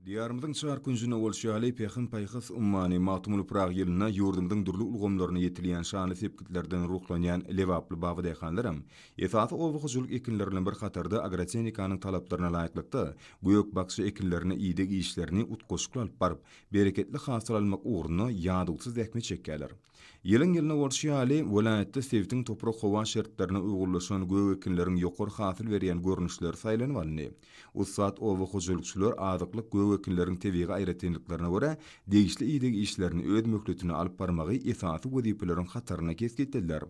Diyarımızın çar günjüne bolşaly pehin paýhys ummany matumul prag ýylyna ýurdumyň durly ulgamlaryny ýetilýän şany sepkitlerden ruhlanýan lewaply bagy deýhanlarym. Esasy owugyjylyk ekinleriniň bir hatarda agrotehnikanyň talaplaryna laýyklykda göýök bakşy ekinlerini iýdek işlerini utgoşukly alyp baryp, bereketli hasyl almak ugruna ýadygysyz ähmet çekýärler. Ýylyň ýylyna bolşaly welaýatda sevdiň toprak howa şertlerine uygurlaşan göýök ekinleriň ýokary hasyl berýän görnüşleri saýlanyp alny. Ussat owugyjylykçylar azyklyk ekinleriň tebiği aýratynlyklarına görä degişli iýdek işlerini öz möhletine alyp barmagy esasy wezipeleriň hataryna kesgitdiler.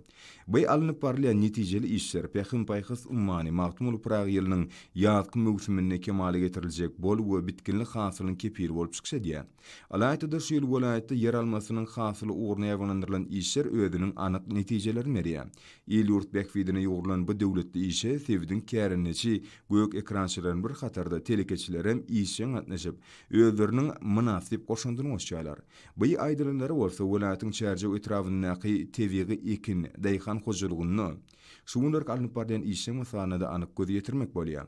Bu alınıp barlayan netijeli işler pehin paýhys ummany magtumul prag ýylynyň ýazgy mövsümine kemale getiriljek bol we bitkinlik hasylynyň kepiri bolup çykşady. Alaýda şu ýyl welaýatda yer almasynyň hasyly ugruna ýaglandyrylan işler özüniň anyk netijelerini berýär. Ýylyurt bekfidine ýurulan bu döwletli işe sevdiň kärinçi göýök ekrançylaryň bir hatarda telekeçilerem işe gatnaşyp özleriniň münasip goşundyryny goşýarlar. Bu aýdylynlary bolsa welaýatyň çärje etrafyndaky tebiği ekin daýhan hojalygyny şuňlar alınıp barýan işe masanada anyk göz ýetirmek bolýar.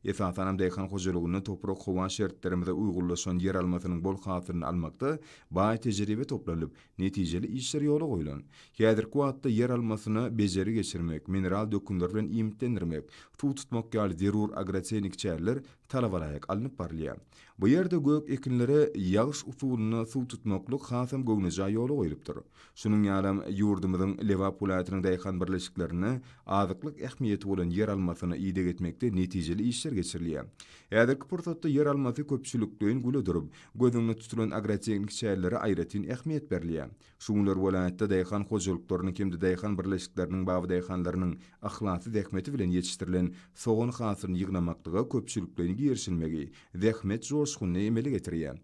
Esasanam daýhan hojalygyny toprak howa şertlerinde uygurlaşan yer almasynyň bol hasylyny almakda baý tejribe toplanyp netijeli işler ýoly goýulan. Häzirki wagtda yer almasyny bejeri geçirmek, mineral dökümler bilen iýmitlendirmek, suw tutmak ýaly zerur agrotehnik çäreler talap alaýak alınıp barylýar. Bu ýerde göýök ekinleri ýagyş usulyny suw tutmaklyk hasam göwnüje ýoly goýulypdyr. Şunuň ýalam ýurdumyzyň lewap welaýatynyň daýhan birleşiklerini azyklyk ähmiýeti bolan yer almasyny iýdek etmekde netijeli işler geçirilýär. Häzirki pursatda yer almasy köpçülikden güle durup, gözüňde tutulan agrotehnik çäreleri aýratyn ähmiýet berilýär. Şuňlar welaýatda daýhan hojalyklarynyň kimde daýhan birleşikleriniň baby daýhanlarynyň ahlasy zähmeti bilen ýetişdirilen soğan hasylyny ýygnamaklyga köpçülikden girişilmegi zähmet joşguny emeli getirýär.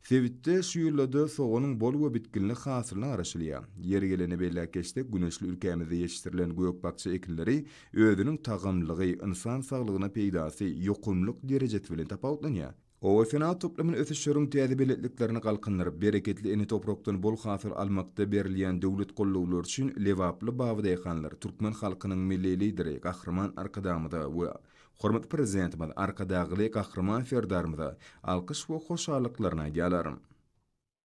Sevitde şu ýyllarda soğanyň bol we bitkinlik hasylyny araşylýar. Yer gelene belläkeşde güneşli ülkemizde ýetişdirilen göýök bakça ekinleri özüniň tagamlygy, insan saglygyna peýdasy ýokumlyk derejet bilen tapawutlanýar. O fena toplamın ötüşürün täze biletliklerini kalkınırıp, bereketli eni topraktan bol hasyl almakda berilýän döwlet gollawlar üçin lewaply baby daýhanlar Türkmen halkynyň milli lideri Gahrman Arkadamyda we hormat prezidentimiz Arkadagyly Gahrman Ferdarmyda alkyş we hoşallyklaryny aýdýarlar.